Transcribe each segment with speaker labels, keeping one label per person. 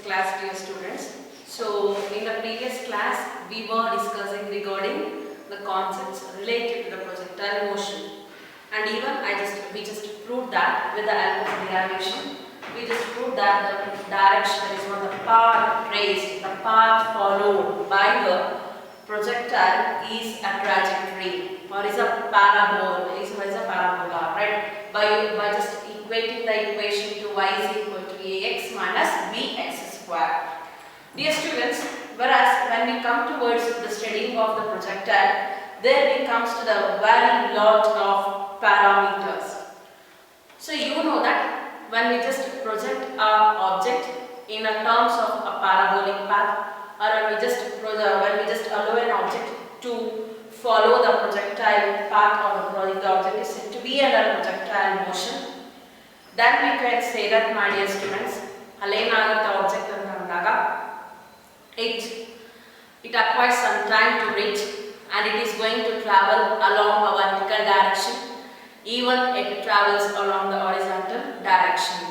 Speaker 1: class, dear students. So in the previous class we were discussing regarding the concepts related to the projectile motion, and even we just proved that with the help of derivation. We just proved that the direction, that is what the path traced, the path followed by the projectile is a trajectory or is a parabola, right? By just equating the equation to y is equal to ax minus bx square. Dear students, whereas when we come towards the studying of the projectile, there it comes to the very lot of parameters. So you know that when we just project our object in a terms of a parabolic path, or when we just allow an object to follow the projectile path, or the object is said to be under projectile motion, then we can say that, my dear students, the object it acquires some time to reach, and it is going to travel along a vertical direction, even it travels along the horizontal direction.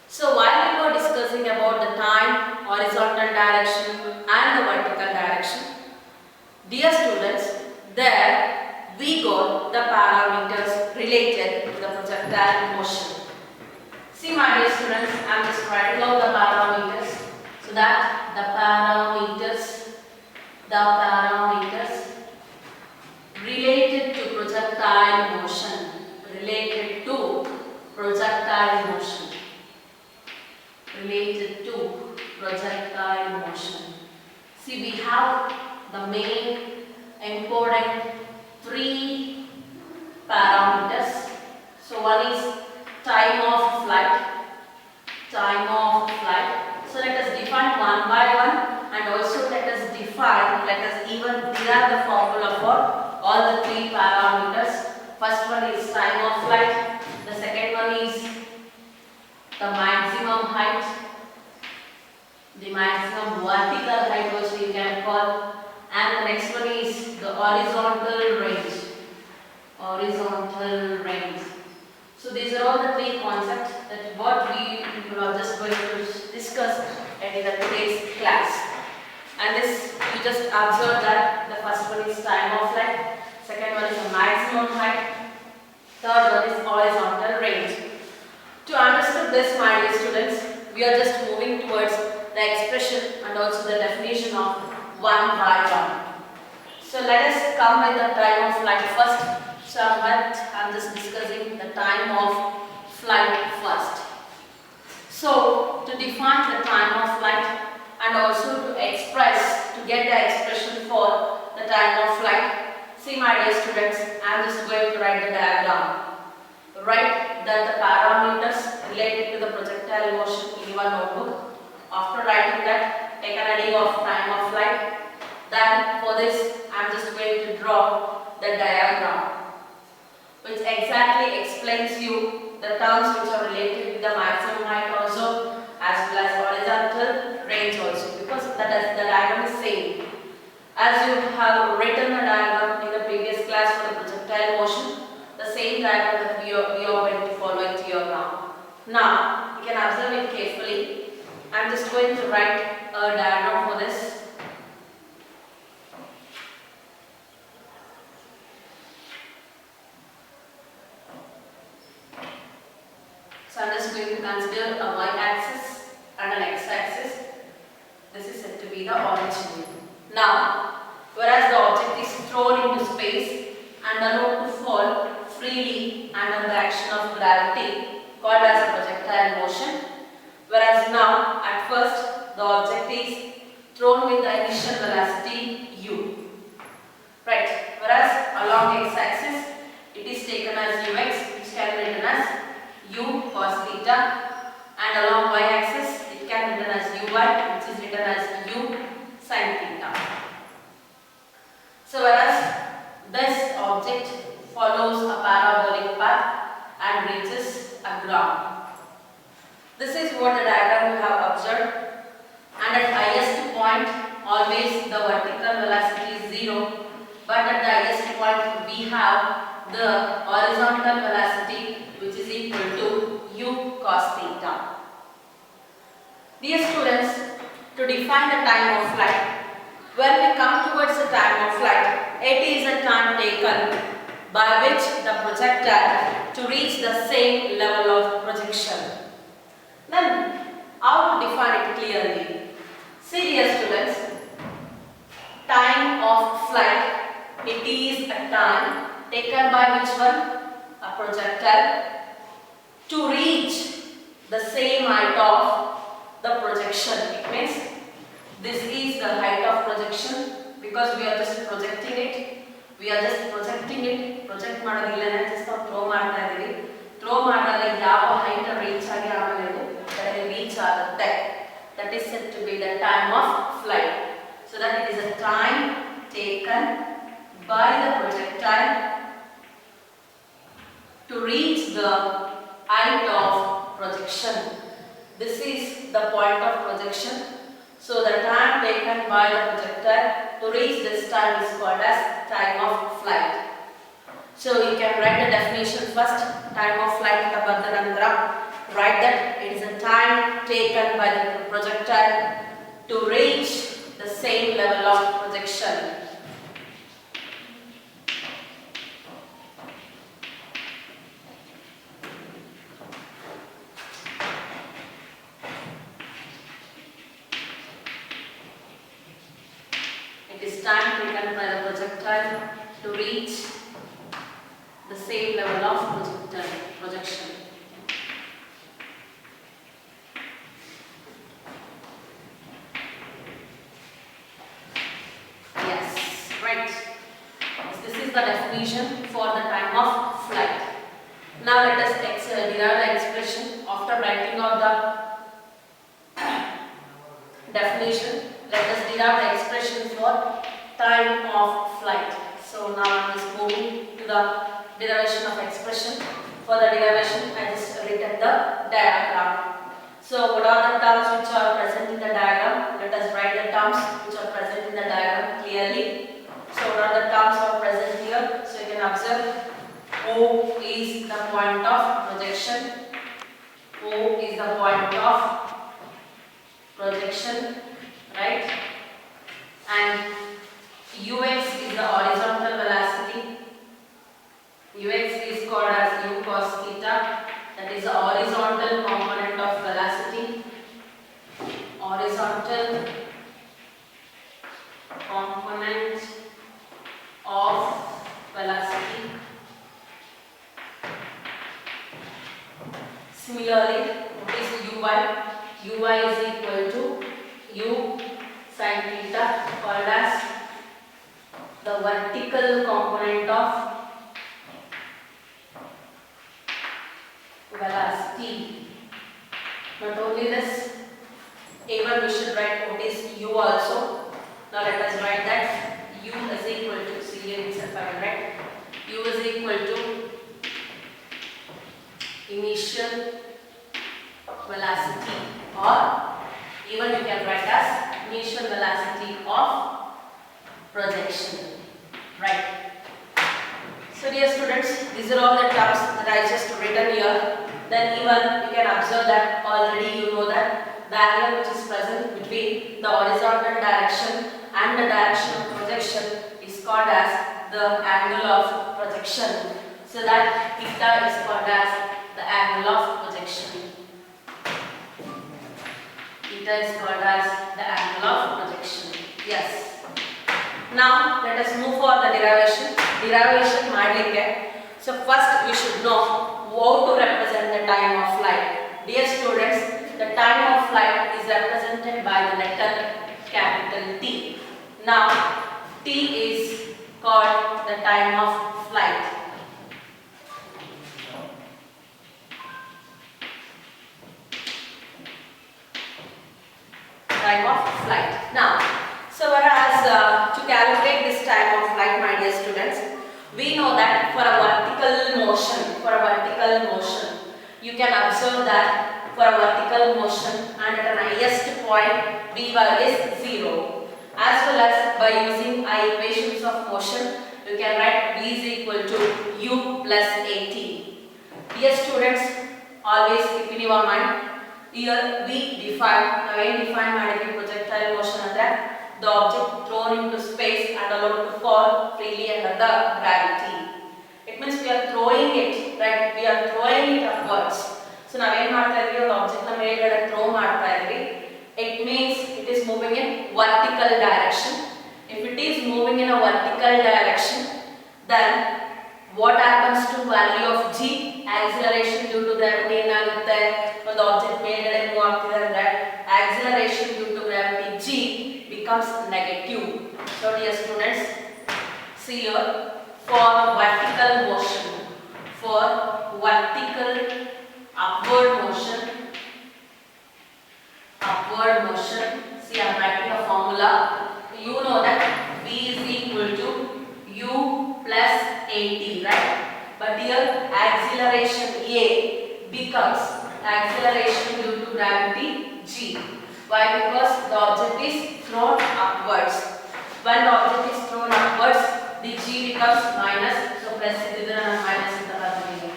Speaker 1: So while we were discussing about the time, horizontal direction and the vertical direction, dear students, there we got the parameters related to the projectile motion. See, my dear students, I am just writing out the parameters so that the parameters related to projectile motion, See, we have the main important three parameters. So one is time of flight. So let us define one by one, and also let us even derive the formula for all the three parameters. First one is time of flight, the second one is the maximum height, the maximum vertical height also you can call, and the next one is the horizontal range. So these are all the three concepts that what we are just going to discuss in the today's class. And this, you just observe that the first one is time of flight, second one is the maximum height, third one is horizontal range. To understand this, my dear students, we are just moving towards the expression and also the definition of one by one. So let us come with the time of flight first. So I am just discussing the time of flight first. So to define the time of flight and also to get the expression for the time of flight, see, my dear students, I am just going to write the diagram. Write that the parameters related to the projectile motion in your notebook. After writing that, take an heading of time of flight. Then for this, I am just going to draw the diagram, which exactly explains you the terms which are related with the maximum height also, as well as horizontal range also, because the diagram is same. As you have written the diagram in the previous class for the projectile motion, the same diagram that we are going to follow it here now. Now, you can observe it carefully. I am just going to write a diagram for this. So I am just going to consider a y-axis and an x-axis. This is said to be the origin. Now, whereas the object is thrown into space and allowed to fall freely under the action of gravity, called as a projectile motion, whereas now at first the object is thrown with the initial velocity u, right? Whereas along x-axis it is taken as ux, which can be written as u cos theta, and along y-axis it can be written as uy, which is written as u sin theta. So whereas this object follows a parabolic path and reaches a ground. This is what the diagram we have observed, and at highest point always the vertical velocity is 0, but at the highest point we have the horizontal velocity, which is equal to u cos theta. Dear students, to define the time of flight, when we come towards the time of flight, it is a time taken by which the projectile to reach the same level of projection. Then, how to define it clearly? See, dear students, time of flight, it is a time taken by which one? A projectile to reach the same height of the projection. It means this is the height of projection because we are just projecting it. We are just projecting it. Project ಮಾಡೋದಿಲ್ಲನೆ just throw ಮಾಡ್ತಾ ಇದೀವಿ. Throw ಮಾಡಿದಾಗ ಯಾವ height reach ಆಗಿ ಆಮೇಲೆ ಅದು reach ಆಗುತ್ತೆ. That is said to be the time of flight. So that it is a time taken by the projectile to reach the height of projection. This is the point of projection. So the time taken by the projectile to reach this time is called as time of flight. So you can write the definition first. Time of flight write that it is a time taken by the projectile to reach the same level of projection. It is time taken by the projectile to reach the same level of projection. Yes, right. This is the definition for the time of flight. Now let us derive the expression after writing out the definition. Let us derive the expression for time of flight. So now I am just moving to the derivation of expression. For the derivation, I just written the diagram. So what are the terms which are present in the diagram? Let us write the terms which are present in the diagram clearly. So what are the terms are present here? So you can observe O is the point of projection. O is the point of projection. Right, and ux is the horizontal velocity. Ux is called as u cos theta, that is the horizontal component of velocity. Horizontal component of velocity. Similarly, what is uy? Uy is equal to u sin theta, called as the vertical component of velocity. Not only this, even we should write what is u also. Now let us write that u is equal to, see here itself I will write, u is equal to initial velocity, or even you can write as initial velocity of projection. Right. So dear students, these are all the terms that I just written here. Then even you can observe that already you know that the angle which is present between the horizontal direction and the direction of projection is called as the angle of projection. So that theta is called as the angle of projection. Theta is called as the angle of projection. Yes. Now let us move for the derivation. Derivation ಮಾಡಲಿಕ್ಕೆ. So first we should know how to represent the time of flight. Dear students, the time of flight is represented by the letter capital T. Now T is called the time of flight. Time of flight. Now, so whereas to calculate this time of flight, my dear students, we know that for a vertical motion, you can observe that for a vertical motion and at an highest point v1 is 0. As well as by using our equations of motion, you can write v is equal to u plus at. Dear students, always keep in your mind Here we define ಮಾಡಿದ್ವಿ projectile motion ಅಂದ್ರೆ the object thrown into space and allowed to fall freely under the gravity. It means we are throwing it, right? We are throwing it upwards. So ನಾವು ಏನು ಮಾಡ್ತಾ ಇದ್ವಿ, ಒಂದು object ನ ಮೇಲ್ಗಡೆ throw ಮಾಡ್ತಾ ಇದ್ವಿ. It means it is moving in vertical direction. If it is moving in a vertical direction, then what happens to value of g? Acceleration due to gravity ಏನಾಗುತ್ತೆ, ಒಂದು ಆಬ್ಜೆಕ್ಟ್ ಮೇಲ್ಗಡೆ ಮೂವ್ ಆಗ್ತಿದೆ ಅಂದ್ರೆ acceleration due to gravity g becomes negative. So dear students, see here, for vertical motion, for vertical upward motion, see I am writing a formula. You know that v is equal to u plus at, right? But here acceleration a becomes acceleration due to gravity g. Why? Because the object is thrown upwards. When the object is thrown upwards, the g becomes minus. So plus ididra minus anta barತೀನಿ.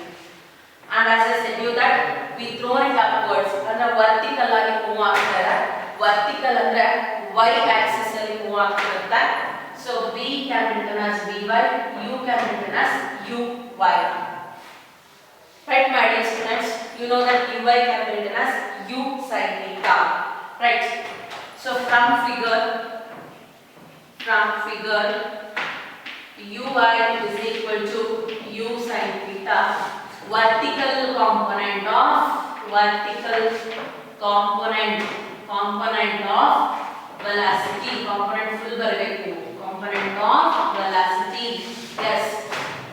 Speaker 1: And as I said you that we throw it upwards ಅಂದ್ರೆ vertical ಆಗಿ move ಆಗ್ತಾ ಇದೆ. Vertical ಅಂದ್ರೆ y axis ಅಲ್ಲಿ move ಆಗ್ತಿರುತ್ತೆ. So v can be written as vy, u can be written as uy. Right, my dear students, you know that uy can be written as u sin theta. Right. So from figure uy is equal to u sin theta. Vertical component of velocity, component full ಬರಬೇಕು, component of velocity. Yes.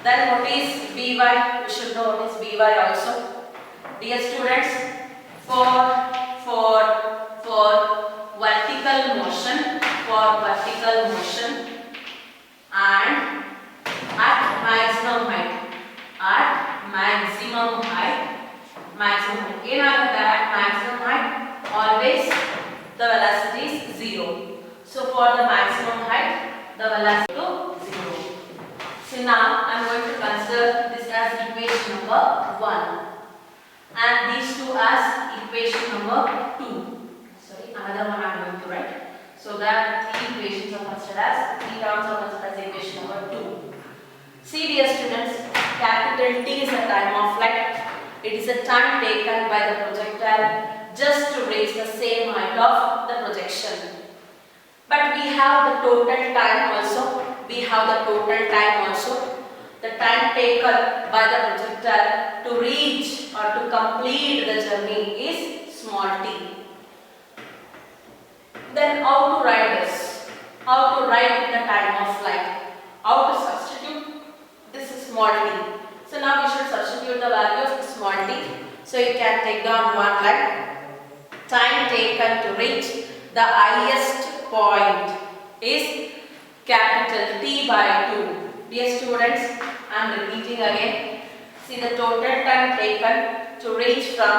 Speaker 1: Then what is Vy? We should know what is Vy also. Dear students, for vertical motion and at maximum height ಏನಾಗುತ್ತೆ, at maximum height always the velocity is 0. So for the maximum height the velocity is 0. So now I am going to consider this as equation number 1 and these two as equation number 2. Sorry, another one I am going to write. So that three equations are considered as, three terms are considered as equation number 2. See dear students, capital T is the time of flight. It is the time taken by the projectile just to reach the same height of the projection. But we have the total time also. The time taken by the projectile to reach or to complete the journey is small t. Then how to write this? How to write the time of flight? How to substitute this small t? So now we should substitute the value of small t. So you can take down one line. Time taken to reach the highest point is capital T by 2. Dear students, I am repeating again. See the total time taken to reach from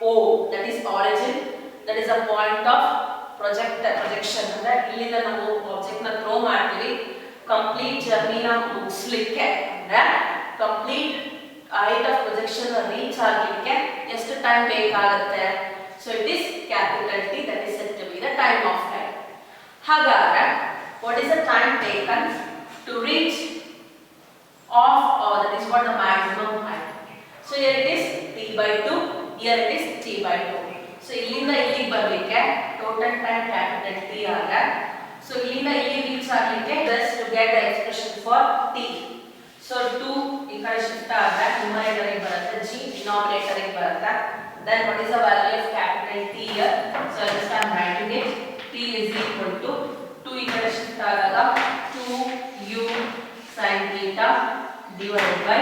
Speaker 1: O, that is origin, that is a point of projection. ಅಂದ್ರೆ ಇಲ್ಲಿಂದ ನಾವು object ನ throw ಮಾಡ್ತೀವಿ, complete journey ನ ಮುಗಿಸಲಿಕ್ಕೆ ಅಂದ್ರೆ complete height of projection reach ಆಗಲಿಕ್ಕೆ ಎಷ್ಟು time ಬೇಕಾಗುತ್ತೆ? So it is capital T, that is said to be the time of flight. ಹಾಗಾದ್ರೆ what is the time taken to reach of, or that is what the maximum height. So here it is t by 2, here it is t by 2. So ಇಲ್ಲಿಂದ ಇಲ್ಲಿಗೆ ಬರಲಿಕ್ಕೆ total time capital T ಆಗ, so ಇಲ್ಲಿಂದ ಇಲ್ಲಿ reach ಆಗಲಿಕ್ಕೆ just to get the expression for t. So 2 ಈ ಕಡೆ shift ಆದಾಗ ನ್ಯೂಮರೇಟರ್ ಗೆ ಬರುತ್ತೆ, g ಡಿನಾಮಿನೇಟರ್ ಗೆ ಬರುತ್ತೆ. Then what is the value of capital T here? So just I am writing it. T is equal to 2 ಈ ಕಡೆ shift ಆದಾಗ 2u sin theta divided by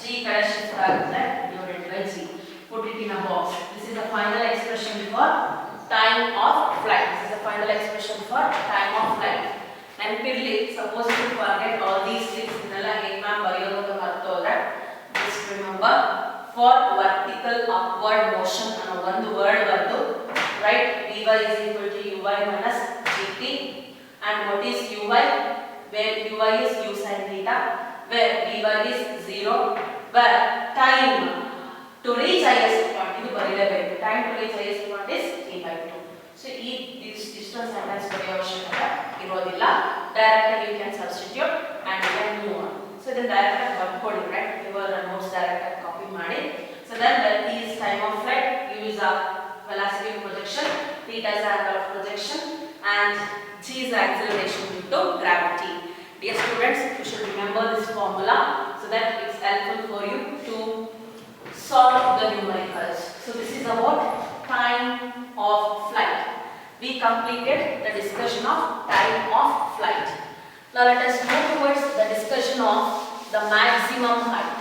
Speaker 1: g ಈ ಕಡೆ ಶಿಫ್ಟ್ ಆಗುತ್ತೆ divided by g. Put it in a box. This is the final expression for time of flight. This is the final expression for time of flight. ನೆನಪಿರಲಿ, suppose you forget all these things ಇದೆಲ್ಲ ಹೇಗೆ ma'am ಬರೆಯೋದು ಅಂತ ಮರ್ತೋದ್ರೆ, just remember for vertical upward motion ಅನ್ನೋ ಒಂದು word ಬರೆದು write Vy is equal to uy minus gt. And what is uy? Where uy is u sin theta, where Vy is 0, where time to reach highest point ಇದು ಬರೀಲೇಬೇಕು. Time to reach highest point is t/2. So this distance sentence ಬರೆಯೋ ಅವಶ್ಯಕತೆ ಇರೋದಿಲ್ಲ. Directly you can substitute and you can move on. So then direct ಬರ್ಕೊಳ್ಳಿ, right? Your notes direct copy ಮಾಡಿ. So then t is time of flight, u is a velocity of projection, theta is the angle of projection, and g is the acceleration due to gravity. Dear students, you should remember this formula so that it's helpful for you to solve the numericals. So this is about time of flight. We completed the discussion of time of flight. Now let us move towards the discussion of the maximum height.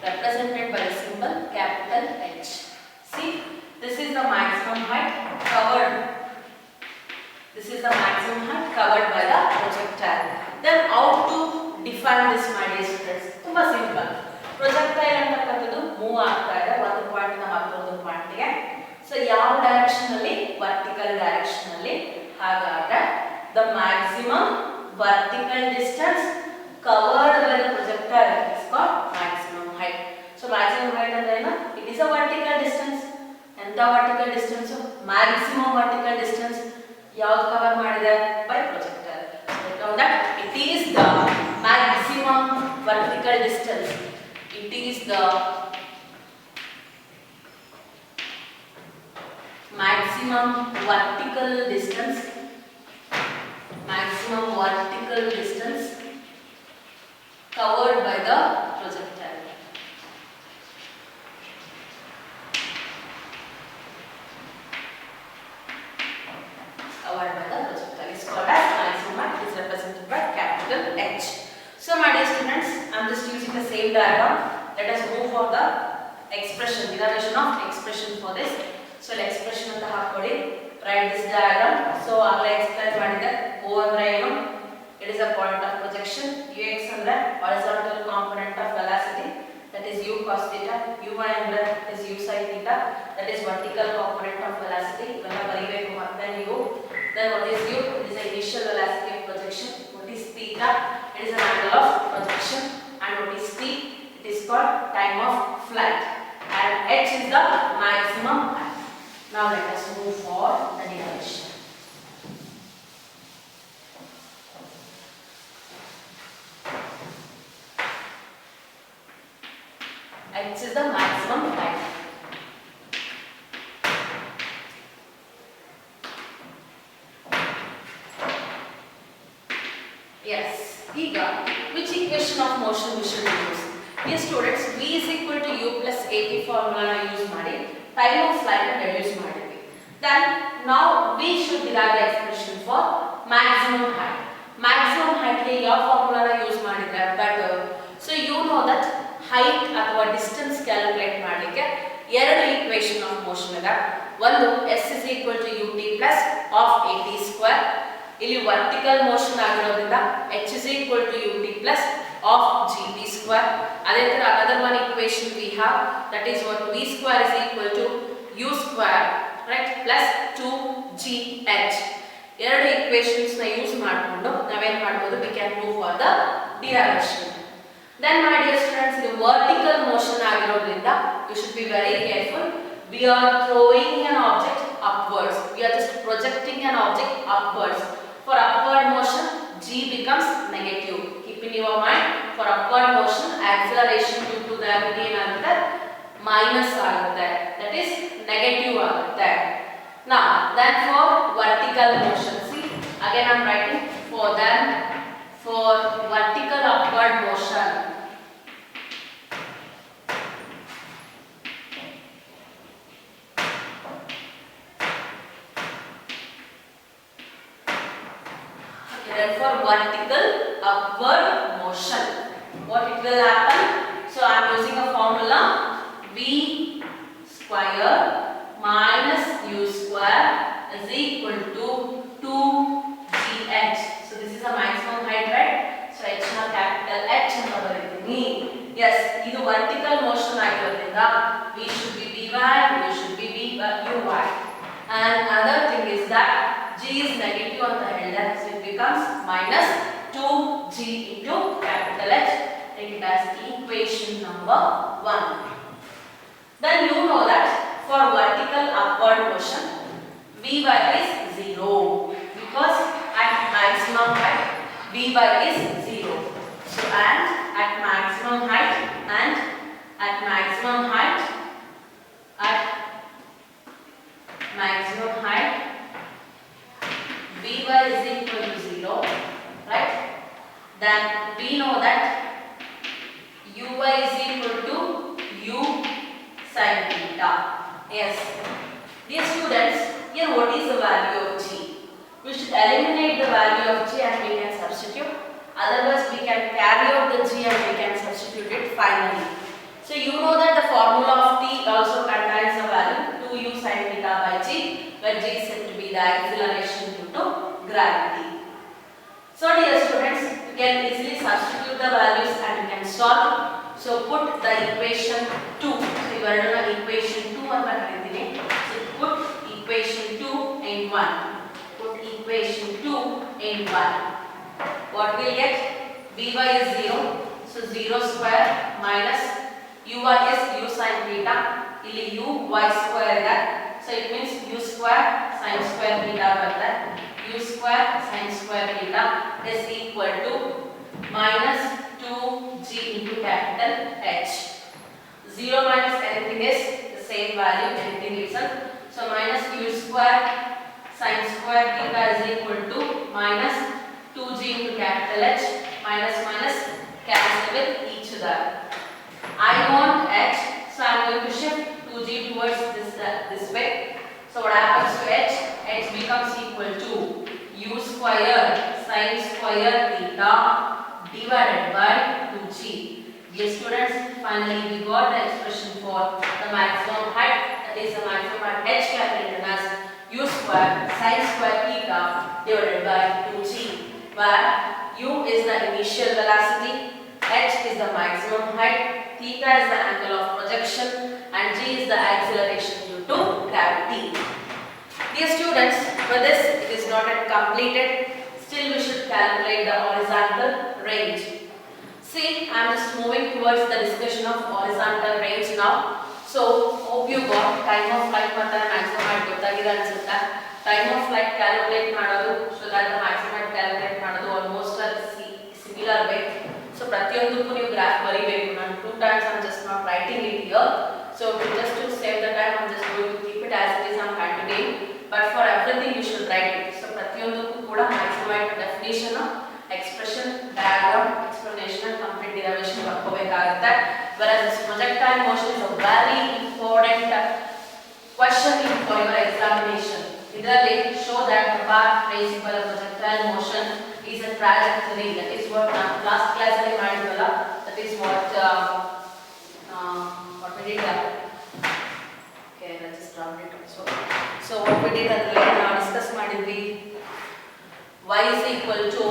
Speaker 1: Represented by the symbol capital H. See, this is the maximum height covered. This is the maximum height covered by the projectile. Then how to define this, my dear students? ತುಂಬಾ simple. Projectile ಅಂತಕ್ಕಂಥದ್ದು move ಆಗ್ತಾ ಇದೆ ಒಂದು point ಇಂದ ಮತ್ತೊಂದು point ಗೆ. So ಯಾವ direction ಅಲ್ಲಿ? ವರ್ಟಿಕಲ್ ಡೈರೆಕ್ಷನ್ ಅಲ್ಲಿ. ಹಾಗಾದ್ರೆ the maximum vertical distance covered by the projectile is called maximum height. So maximum height ಅಂದ್ರೆ ಏನು? It is a vertical distance. ಎಂತ vertical distance? Maximum vertical distance. ಯಾವುದು ಕವರ್ ಮಾಡಿದೆ? By projectile. So that it is the maximum vertical distance. It is the maximum vertical distance. Maximum vertical distance covered by the projectile. Covered by the projectile is called as maximum height. It is represented by capital H. So my dear students, I am just using the same diagram. Let us move for the expression, derivation of expression for this. So expression ಅಂತ ಹಾಕೊಳ್ಳಿ. Write this diagram. So ಆಗಲೇ explain ಮಾಡಿದೆ. O ಅಂದ್ರೆ ಏನು? It is a point of projection. Ux ಅಂದ್ರೆ horizontal component of velocity, that is u cos theta. Uy ಅಂದ್ರೆ is u sin theta, that is vertical component of velocity. ಇವೆಲ್ಲ ಬರೀಬೇಕು ಮತ್ತೆ ನೀವು. Then what is u? It is the initial velocity of projection. What is theta? It is an angle of projection. And what is t? It is called time of flight. And h is the maximum height. Now let us move for the derivation. H is the maximum height. Yes. ಈಗ which equation of motion we should use? Dear students, v is equal to u plus at formula use ಮಾಡಿ time of flight reduce ಮಾಡಿದ್ವಿ. Then now we should derive the expression for maximum height. Maximum height ಗೆ ಯಾವ formula use ಮಾಡಿದ್ರೆ better? So you know that height ಅಥವಾ distance calculate ಮಾಡಲಿಕ್ಕೆ ಎರಡು equation of motion ಇದೆ. ಒಂದು s is equal to ut plus of at square. ಇಲ್ಲಿ vertical motion ಆಗಿರೋದ್ರಿಂದ h is equal to ut plus of gt square. ಅದೇ ತರ another one equation we have, that is what v square is equal to u square, right, plus 2gh. ಎರಡು equations ನ use ಮಾಡಿಕೊಂಡು ನಾವೇನ್ ಮಾಡಬಹುದು? We can move for the derivation. Then my dear students, ಇದು vertical motion ಆಗಿರೋದ್ರಿಂದ you should be very careful. We are throwing an object upwards. We are just projecting an object upwards. For upward motion, g becomes negative. Keep in your mind, for upward motion, acceleration due to gravity ಏನಾಗುತ್ತೆ? minus ಆಗುತ್ತೆ. That is negative ಆಗುತ್ತೆ. Now, then for vertical motion, see, again I am writing for vertical upward motion. Then for vertical upward motion, what it will happen? So I am using a formula v square minus u square is equal to 2gh. So this is a maximum height, right? So h na capital H ಅಂತ ಬರೆದಿದ್ದೀನಿ. Yes, ಇದು vertical motion ಆಗಿರೋದ್ರಿಂದ v should be vy, u should be vk. g is negative on the elder, so it becomes minus 2g into capital H. Take it as equation number 1. Then you know that for vertical upward motion, Vy is 0 because at maximum height Vy is 0. So and at maximum height Vy is equal to 0, right? Then we know that Uy is equal to U sin theta. Yes. Dear students, here what is the value of g? We should eliminate the value of g and we can substitute. Otherwise we can carry out the g and we can substitute it finally. So you know that the formula of t also contains the value 2u sin theta by g, where g is said to be the acceleration due to gravity. So dear students, you can easily substitute the values and you can solve. So put the equation 2. So you are doing equation 2 on the screen. So put equation 2 in 1. Put equation 2 in 1. What we will get? Vy is 0. So 0 square minus Uy is u sin theta. Ili u y square that. So it means u square sin square theta bata. U square sin square theta is equal to minus 2g into capital H. 0 minus anything is the same value, anything itself. So minus u square sin square theta is equal to minus 2g into capital H. Minus minus cancel with each other. I want H, so I am going to shift 2g towards this way. So what happens to H? H becomes equal to u square sin square theta divided by 2g. Dear students, finally we got the expression for the maximum height, that is the maximum height H can be written as u square sin square theta divided by 2g, where u is the initial velocity, H is the maximum height, theta is the angle of projection and g is the acceleration due to gravity. Dear students, for this it is not yet completed. Still we should calculate the horizontal range. See, I am just moving towards the discussion of horizontal range now. So, hope you got time of flight matta maximum height gottagide ansutta. Time of flight calculate ಮಾಡೋದು, so that the maximum height calculate ಮಾಡೋದು almost a similar way. So, ಪ್ರತಿಯೊಂದಕ್ಕೂ ನೀವು graph ಬರಿಬೇಕು. ನಾನು 2 times I am just not writing it here. So, just to save the time I am just going to keep it as it is. I am continuing. But for everything you should write it. So ಪ್ರತಿಯೊಂದಕ್ಕೂ ಕೂಡ maximum height definition, expression, diagram, explanation and complete derivation ಬರ್ಕೋಬೇಕಾಗುತ್ತೆ. Whereas this projectile motion is a very important question for your examination. ಇದರಲ್ಲಿ show that the path traced by the projectile motion is a trajectory. That is what last class ಅಲ್ಲಿ ಮಾಡಿದ್ವಲ್ಲ. That is what we did. Okay, let's just drop it also. So what we did adle ನಾವು discuss ಮಾಡಿದ್ವಿ, y is equal to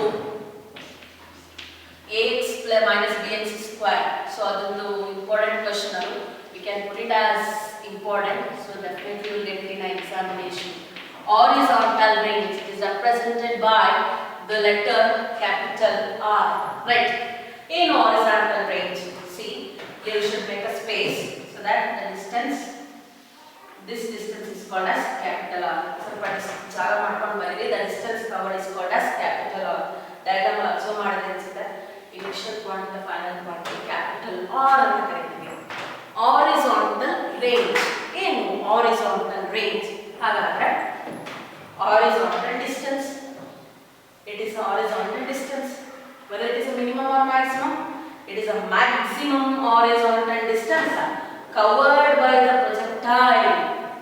Speaker 1: ax minus bx square. So ಅದೊಂದು important question ಅದು. We can put it as important, so definitely you will get it in examination. Horizontal range is represented by the letter capital R, right? In horizontal range, see, here you should make a space so that the distance, this distance is called as capital R. So ಜಾಗ ಮಾಡ್ಕೊಂಡು ಬರೀರಿ, the distance covered is called as capital R. Diagram also ಮಾಡಿದ್ರೆ ಅನ್ಸುತ್ತೆ, initial point the final point capital R ಅಂತ ಕರೀತೀವಿ. Horizontal range ಏನು horizontal range? ಹಾಗಾದ್ರೆ horizontal distance, it is a horizontal distance, whether it is a minimum or maximum, it is a maximum horizontal distance covered by the projectile.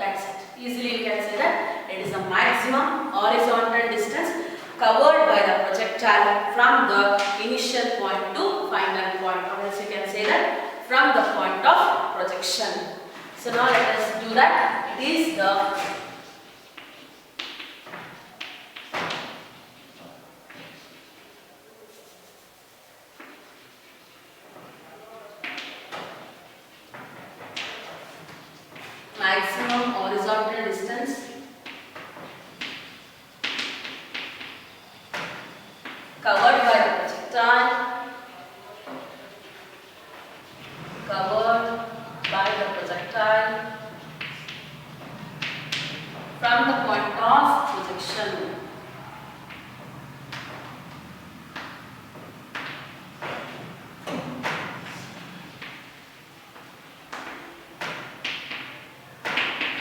Speaker 1: That's it. Easily you can say that it is a maximum horizontal distance covered by the projectile from the initial point to final point, or else you can say that from the point of projection. So now let us do that. It is the maximum horizontal distance covered by the projectile, covered by the projectile from the point of projection.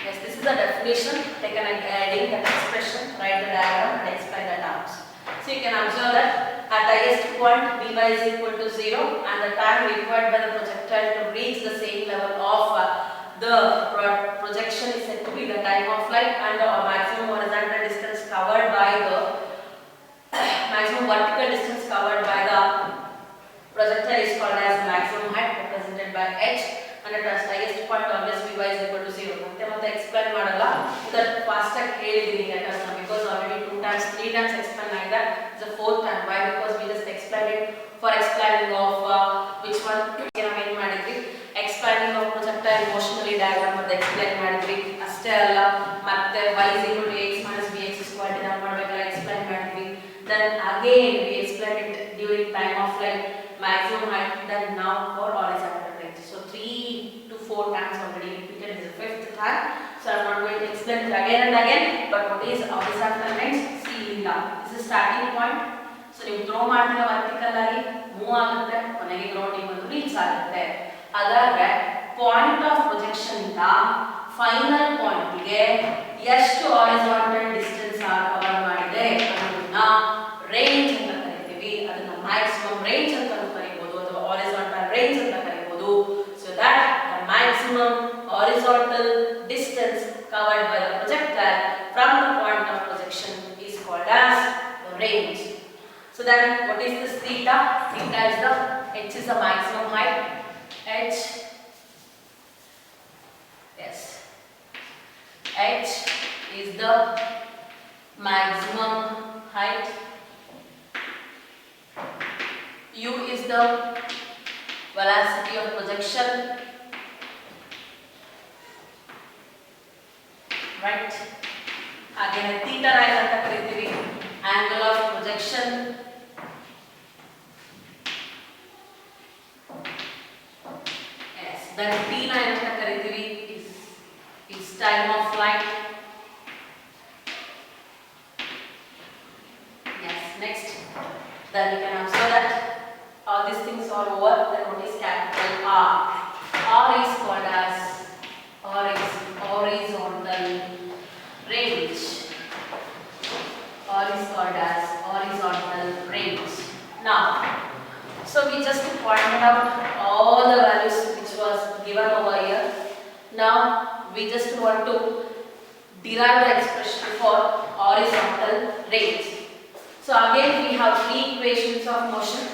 Speaker 1: Yes, this is the definition taken adding that expression, write the diagram and explain the terms. So you can observe that at the highest point Vy is equal to 0 and the time required by the projectile to reach the same level of the projection is said to be the time of flight, and the maximum horizontal distance covered by the maximum vertical distance covered by the projectile is called as maximum height, represented by h, and at the highest point always Vy is equal to 0. ಮತ್ತೆ explain ಮಾಡಲ್ಲ, that fast ಆಗಿ ಹೇಳಿದೀನಿ letters na, because already 2 times 3 times explain like that. It's the 4th time. Why? Because we just explained it for explaining of which one ನಾವು ಏನು ಮಾಡಿದ್ವಿ, explaining of projectile motionally diagram ಮತ್ತೆ explain ಮಾಡಿದ್ವಿ ಅಷ್ಟೇ ಅಲ್ಲ, ಮತ್ತೆ y is equal to x minus bx squared ನಾವು ಮಾಡಬೇಕಲ್ಲ explain ಮಾಡಿದ್ವಿ. Then again we explained it during time of flight, maximum height, then now for horizontal range. So 3 to 4 times already repeated. This is the 5th time, so I'm not going to explain it again and again. But what is horizontal range? See ಇಲ್ಲಿಂದ, this is starting point. So ನೀವು throw ಮಾಡ್ತೀರಾ vertical ಆಗಿ move ಆಗುತ್ತೆ, ಕೊನೆಗೆ ಗ್ರೌಂಡಿಗೆ ಬಂದು reach ಆಗುತ್ತೆ. ಹಾಗಾದ್ರೆ point of projection ಇಂದ ಫೈನಲ್ ಪಾಯಿಂಟ್ ಗೆ ಎಷ್ಟು ಹಾರಿಜಾಂಟಲ್ ಡಿಸ್ಟೆನ್ಸ್ ಕವರ್ ಮಾಡಿದೆ ಅನ್ನೋದನ್ನ ರೇಂಜ್ ಅಂತ ಕರಿತೀವಿ. ಅದನ್ನ ಮ್ಯಾಕ್ಸಿಮಮ್ ರೇಂಜ್ ಅಂತ ಕರೀಬಹುದು ಅಥವಾ ಹಾರಿಜಾಂಟಲ್ ರೇಂಜ್ ಅಂತ ಕರೀಬಹುದು. So that the maximum horizontal distance covered by the projectile from the point of projection is called as the range. So then what is this theta? Theta is the, h is the maximum height, h, yes, h is the maximum height, u is the velocity of projection, right? Again theta line anta ಕರೀತೀವಿ, angle of projection, yes, then t line anta ಕರೀತೀವಿ is time of flight. Yes, next then you can observe that all these things are over. Then what is capital R? R is called as horizontal range. R is called as horizontal range. Now, so we just pointed out all the values which was given over here. Now we just want to derive the expression for horizontal range. So again we have 3 equations of motion.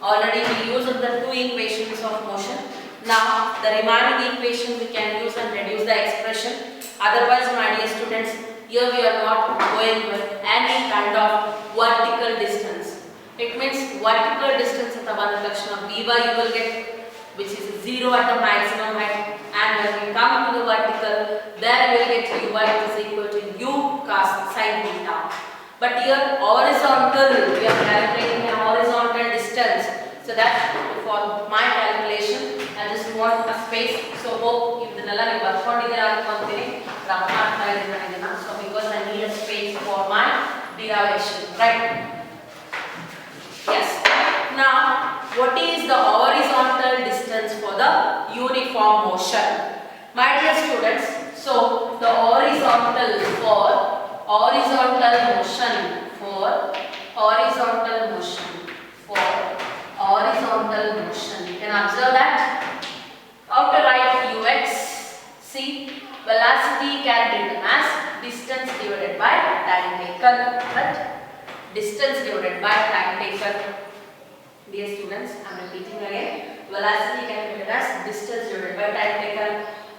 Speaker 1: Already we used the 2 equations of motion. Now the remaining equation we can use and reduce the expression. Otherwise, my dear students, here we are not going with any kind of vertical distance. It means vertical distance at the direction of Vy you will get, which is 0 at the maximum height, and when we come to the vertical, there we will get Uy is equal to u cos sin theta. But here horizontal, we are calculating a horizontal distance. So that for my calculation, I just want a space. So hope ಇದನ್ನೆಲ್ಲ ನೀವು ಬರ್ಕೊಂಡಿದ್ದೀರಾ ಅನ್ಕೊಂತೀನಿ, rough ಮಾಡ್ತಾ ಇದ್ದೀನಿ ಇದನ್ನ. So because I need a space for my derivation, right? Yes. Now, what is the horizontal distance for the uniform motion? My dear students, so the horizontal motion, for horizontal motion, you can observe that. How to write ux? See, velocity can be written as distance divided by time taken, right? Distance divided by time taken. Dear students, I am repeating again. Velocity can be written as distance divided by time taken.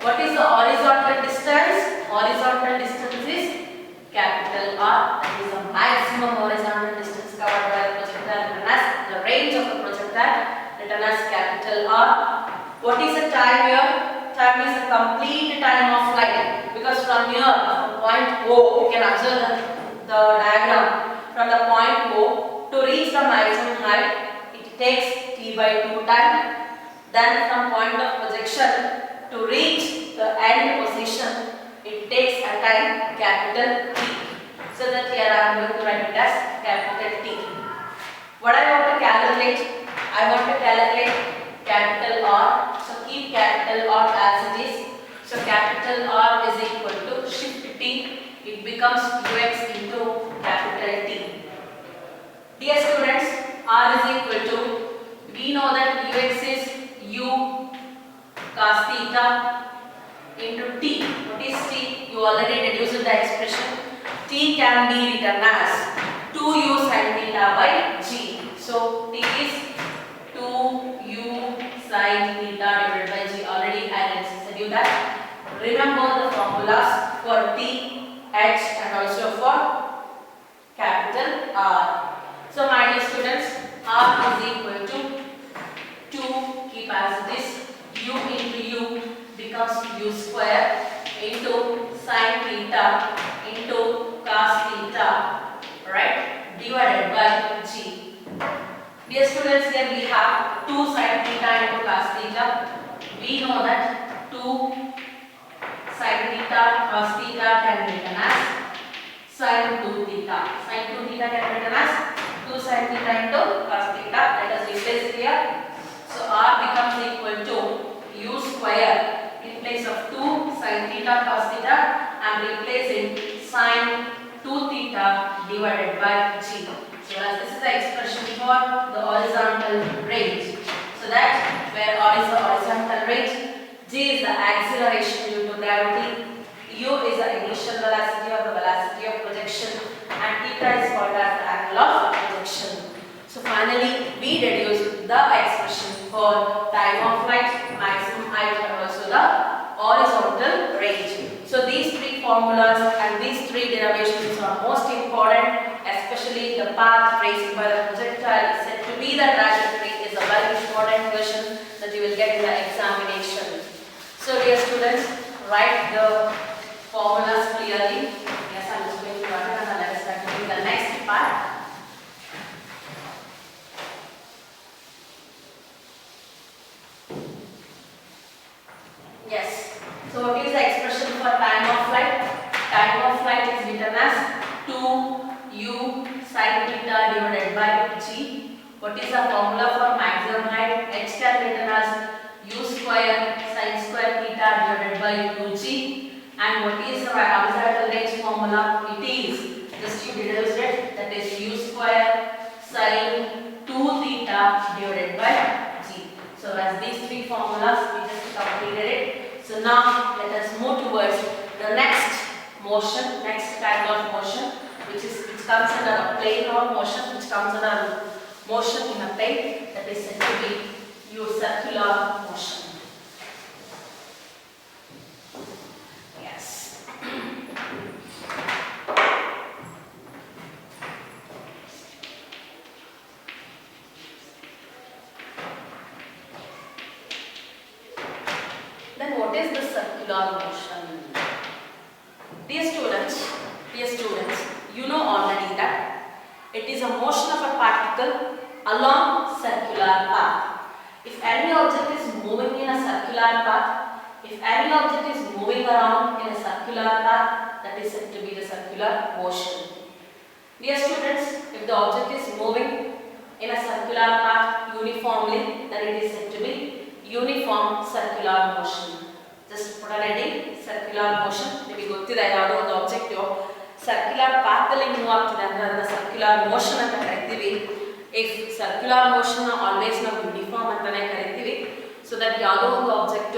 Speaker 1: What is the horizontal distance? Horizontal distance is capital R. That is the maximum horizontal distance covered by the projectile, written as the range of the projectile, written as capital R. What is the time here? Time is the complete time of flight, because from here, from point O, you can observe the diagram. From the point O to reach the maximum height, it takes t by 2 time. Then from point of projection to reach the end position, it takes a time capital T. So that here I am going to write it as capital T. What I want to calculate? I want to calculate capital R. So keep capital R as it is. So capital R is equal to shift T. It becomes ux into capital T. Dear students, R is equal to, we know that ux is u cos theta into t. What is t? You already deduced the expression. T can be written as 2u sin theta by g. So t is 2u sin theta divided by g. Already I said you that. Remember the formulas for t, h and also for capital R. So my dear students, R is equal to 2, keep as it is, u into u becomes u square into sin theta into cos theta, right, divided by g. Dear students, here we have 2 sin theta into cos theta. We know that 2 sin theta cos theta can be written as sin 2 theta. Sin 2 theta can be written as 2 sin theta into cos theta. Let us replace here. So R becomes equal to u square. In place of 2 sin theta cos theta, I am replacing sin 2 theta divided by g. So as this is the expression for the horizontal range. So that where R is the horizontal range, g is the acceleration due to gravity, u is the initial velocity or the velocity of projection, and theta is called as the angle of projection. So finally we deduce the expression for time of flight, maximum height and also the horizontal range. So these three formulas and these three derivations are most important, especially the path traced by the projectile is said to be the trajectory is a very important question that you will get in the examination. So dear students, write the formulas clearly. Yes, I am just going to write it and let us start doing the next part. Yes. So what is the expression for time of flight? Time of flight is written as 2u sin theta divided by g. What is the formula for maximum height? H can be written as u square sin square theta divided by 2g. And what is the horizontal range formula? It is, just you deduced it, that is u square sin 2 theta divided by g. So as these three formulas, we just completed it. So now let us move towards the next motion, next kind of motion, which comes under a plane or motion, which comes under motion in a plane, that is said to be your circular motion. Yes. Then what is the circular motion? Dear students, you know already that it is a motion of a particle along circular path. If any object is moving in a circular path, if any object is moving around in a circular path, that is said to be the circular motion. Dear students, if the object is moving in a circular path uniformly, then it is said to be uniform circular motion. Just put a ready, circular motion. Maybe ಗೊತ್ತಿದೆ ಯಾವುದೋ ಒಂದು object circular path ಅಲ್ಲಿ move ಆಗ್ತಿದೆ ಅಂದ್ರೆ ಅದನ್ನ circular motion ಅಂತ ಕರೀತೀವಿ. If circular motion always ನಾವು ಯೂನಿಫಾರ್ಮ್ ಅಂತಾನೆ ಕರೀತೀವಿ. ಸೊ ದಟ್ ಯಾವುದೋ ಒಂದು object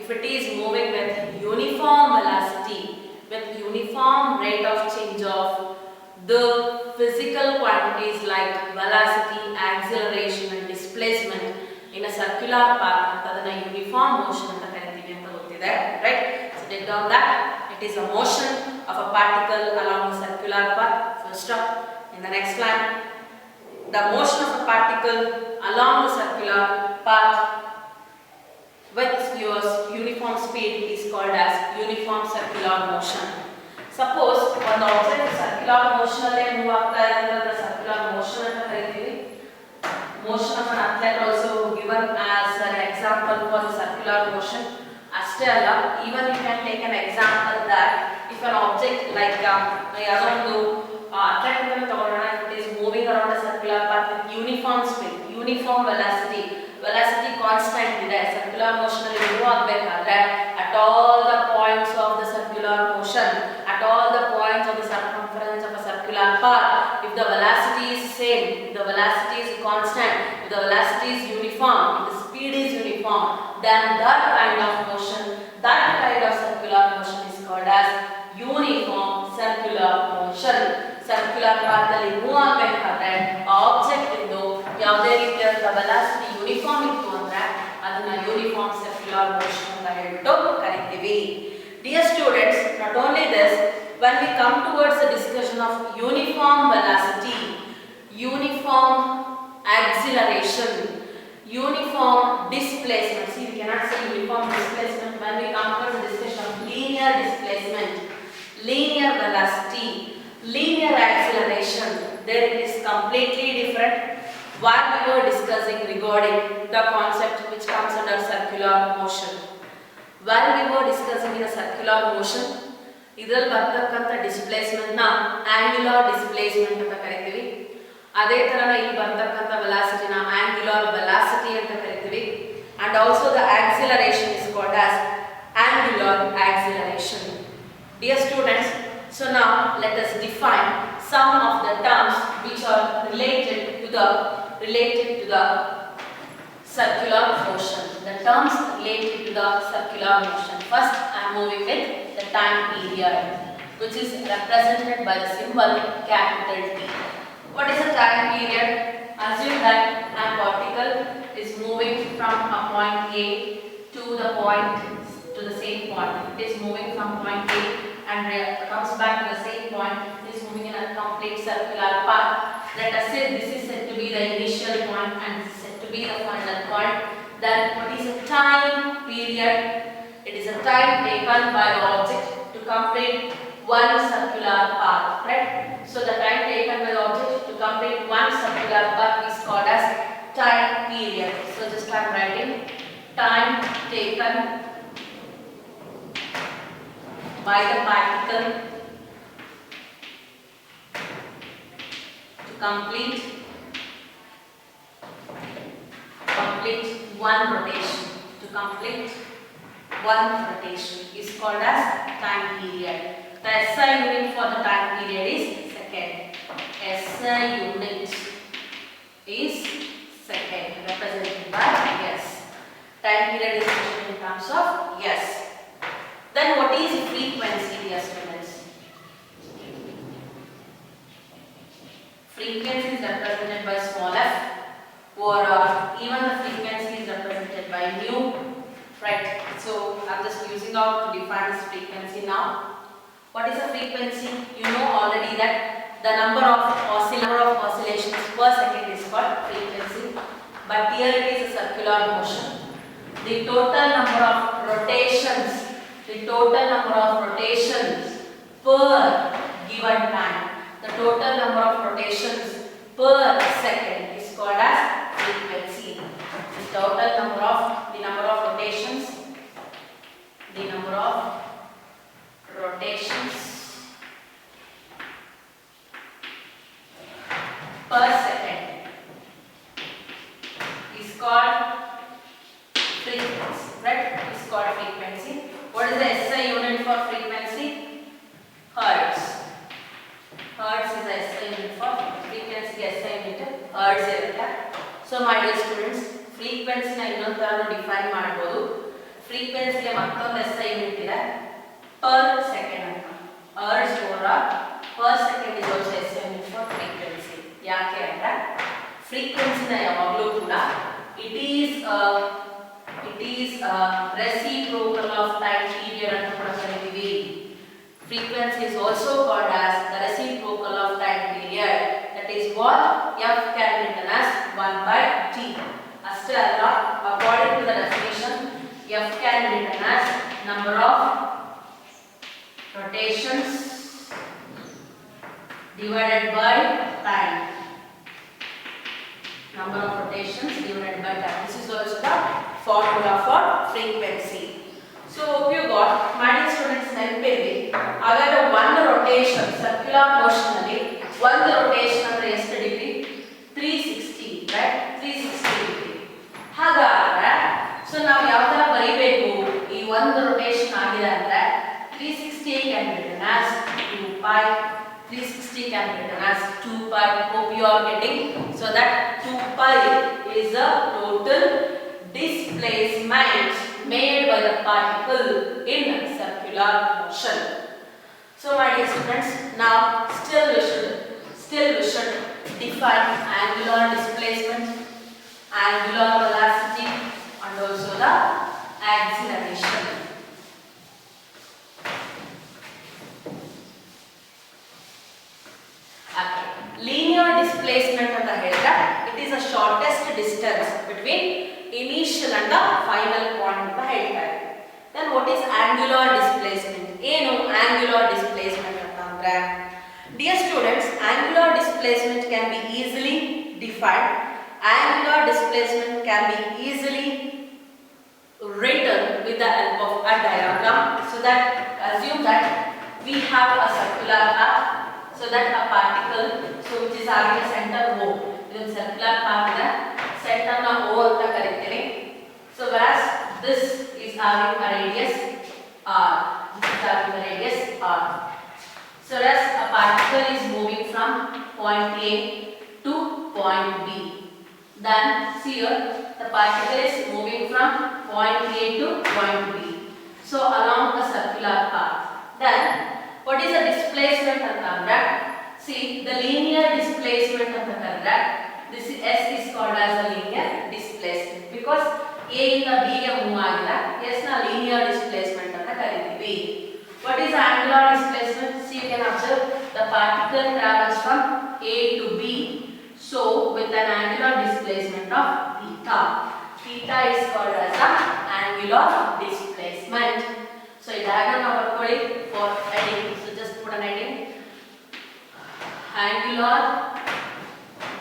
Speaker 1: if it is moving with uniform velocity, with uniform rate of change of the physical quantities like velocity, acceleration and displacement in a circular path, adana uniform motion anta karitheve anta gottide, right? So take down that it is a motion of a particle along a circular path. First up, in the next line, the motion of a particle along the circular path with your uniform speed is called as uniform circular motion. Suppose one object circular motion alle move aagta ide andre circular motion motion anta karithivi. Motion of an athlete also given as an example for the circular motion. Ashte alla, even you can take an example that if an object like yadondu athlete anu tagolona, if it is moving around a circular path with uniform speed, uniform velocity constant ide, circular motion alli move agಬೇಕಾದ್ರೆ at all the points of the circular motion, at all the points of the circumference of a circular path, if the velocity is same, if the velocity is constant, if the velocity is uniform, if the speed is uniform, then that kind of motion, that kind of circular motion is called as uniform circular motion. Circular path alli move agಬೇಕಾದ್ರೆ object ಇಂದು ಯಾವುದೇ ರೀತಿಯಾದ velocity uniform ಇತ್ತು ಅಂದ್ರೆ ಅದನ್ನ uniform circular motion ಅಂತ ಹೇಳ್ಬಿಟ್ಟು ಕರೀತೀವಿ. Dear students, not only this, when we come towards the discussion of uniform velocity, uniform acceleration, uniform displacement, see we cannot say uniform displacement, when we come towards the discussion of linear displacement, linear velocity, linear acceleration, there it is completely different. What we were discussing regarding the concept which comes under circular motion. While we were discussing the circular motion, ಇದರಲ್ಲಿ ಬರ್ತಕ್ಕಂಥ displacement ನ angular displacement ಅಂತ ಕರಿತೀವಿ. ಅದೇ ತರಹ ಇಲ್ಲಿ ಬರ್ತಕ್ಕಂಥ velocity ನ ಆಂಗ್ಯುಲರ್ ವೆಲಾಸಿಟಿ ಅಂತ ಕರಿತೀವಿ. And also the acceleration is called as angular acceleration. Dear students, so now let us define some of the terms which are related to the circular motion. The terms related to the circular motion. First, I am moving with the time period, which is represented by the symbol capital T. What is the time period? Assume that a particle is moving from a point A to the same point. It is moving from point A and comes back to the same point. It is moving in a complete circular path. Let us say this is said to be the initial point and this is said to be the final point. Then what is the time period? It is a time taken by the object to complete one circular path, right? So the time taken by the object to complete one circular path is called as time period. So just I am writing time taken by the particle to complete one rotation. To complete one rotation is called as time period. The SI unit for the time period is second. SI unit is second, represented by S. Time period is measured in terms of S. Then what is frequency, dear students? Frequency is represented by small f, or even the frequency is represented by nu, right? So I am just using out to define this frequency now. What is the frequency? You know already that the number of oscillations per second is called frequency. But here it is a circular motion. The total number of rotations per given time, the total number of rotations per second is called as frequency. The total number of rotations per second is called frequency, right? Is called frequency. What is the SI unit for frequency? Hertz. Hertz is the SI unit for frequency. SI unit hertz irutte. So my dear students, frequency na innondu ತರ define ಮಾಡಬಹುದು. Frequency ಗೆ ಮತ್ತೊಂದು SI unit ಇದೆ, per second ಅಂತ. Hertz or per second is also SI unit for frequency. ಯಾಕೆ ಅಂದ್ರೆ frequency ನ ಯಾವಾಗಲೂ ಕೂಡ it is reciprocal of time period ಅಂತ ಕೂಡ ಕರೀತೀವಿ. Frequency is also called as the reciprocal of time period. That is what f can be written as 1 by t. ಅಷ್ಟೇ ಅಲ್ಲ, according to the definition, f can be written as number of rotations divided by time. Number of rotations divided by time. This is also the formula for frequency. So hope you got. My dear students, ನೆನಪಿರಲಿ ಹಾಗಾದ್ರೆ ಒಂದು rotation circular motion ಅಲ್ಲಿ ಒಂದು rotation ಅಂದ್ರೆ ಎಷ್ಟು degree? 360, right? 360 degree. ಹಾಗಾದ್ರೆ so ನಾವು ಯಾವ ತರ ಬರೀಬೇಕು? ಈ ಒಂದು rotation ಆಗಿದೆ ಅಂದ್ರೆ 360 can be written as 2 pi. 360 can be written as 2 pi. Hope you are getting. So that 2 pi is the total displacement made by the particle in circular motion. So my dear students, now still we should define angular displacement, angular velocity and also the acceleration. Okay. Linear displacement ಅಂತ ಹೇಳಿದ್ರೆ it is the shortest distance between initial and the final point ಅಂತ ಹೇಳ್ತಾರೆ. Then what is angular displacement? ಏನು angular displacement ಅಂತ ಅಂದ್ರೆ? Dear students, angular displacement can be easily defined. Angular displacement can be easily written with the help of a diagram. So that assume that we have a circular path. So that a particle, so which is having a center O. This circular path is center na O anta karittere. So whereas this is having a radius R. This is having a radius R. So whereas a particle is moving from point A to point B. Then see here, the particle is moving from point A to point B. So along a circular path. Then what is the displacement antandre? See, the linear displacement antandre, this is S is called as a linear displacement because A inda B ge move agida. S na linear displacement anta karitivi. What is angular displacement? See, you can observe the particle travels from A to B, so with an angular displacement of theta. Theta is called as the angular displacement. So in diagram now work for heading. So just put an heading. Angular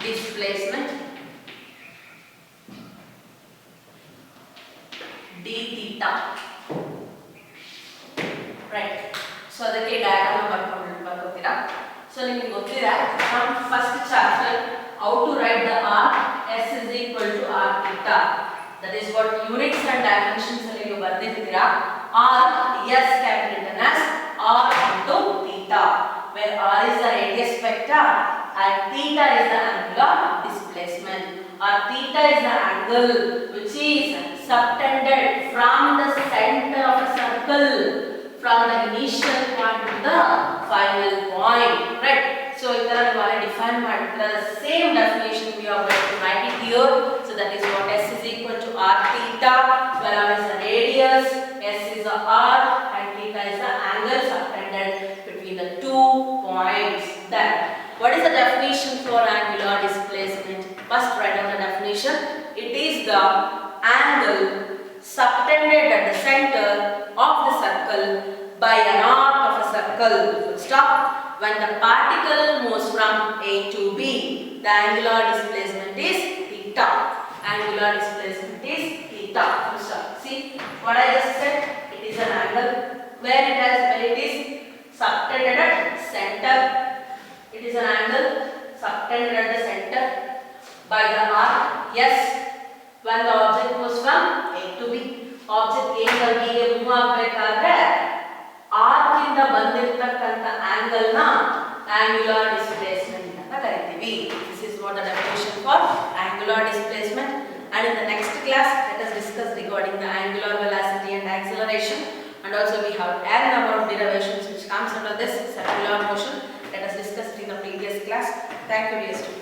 Speaker 1: displacement d theta. Right. So ಅದಕ್ಕೆ diagram ಬರ್ಕೊತೀರಾ. So ನಿಮಗೆ ಗೊತ್ತಿದೆ from first chapter how to write the r. S is equal to r theta. That is what units and dimensions ಅಲ್ಲಿ ನೀವು ಬರ್ದಿದ್ದೀರಾ. R, S can be written as R into theta, where R is the radius vector and theta is the angular displacement. Or theta is the angle which is subtended from the center of a circle, from the initial point to the final point, right? So if you are define the same definition we are going to write it here. So that is what S is equal to R theta, where R is the radius, S is the R and theta is the angle subtended between the 2 points. Then what is the definition for angular displacement? First write down the definition. It is the angle subtended at the center of the circle by an arc of a circle. Full stop. When the particle moves from A to B, the angular displacement is theta. Angular displacement is theta. Full stop. See what I just said? It is an angle where it is subtended at center. It is an angle subtended at the center by the arc. Yes, when the object moves from A to B, object A ಇಂದ B ಗೆ move ಆಗಬೇಕಾದ್ರೆ arc ಇಂದ ಬಂದಿರತಕ್ಕಂತ angle ನ angular displacement ಅಂತ ಕರೀತೀವಿ. This is what the definition for angular displacement. And in the next class, let us discuss regarding the angular velocity and acceleration. And also we have n number of derivations which comes under this circular motion. Let us discuss in the previous class. Thank you, dear students.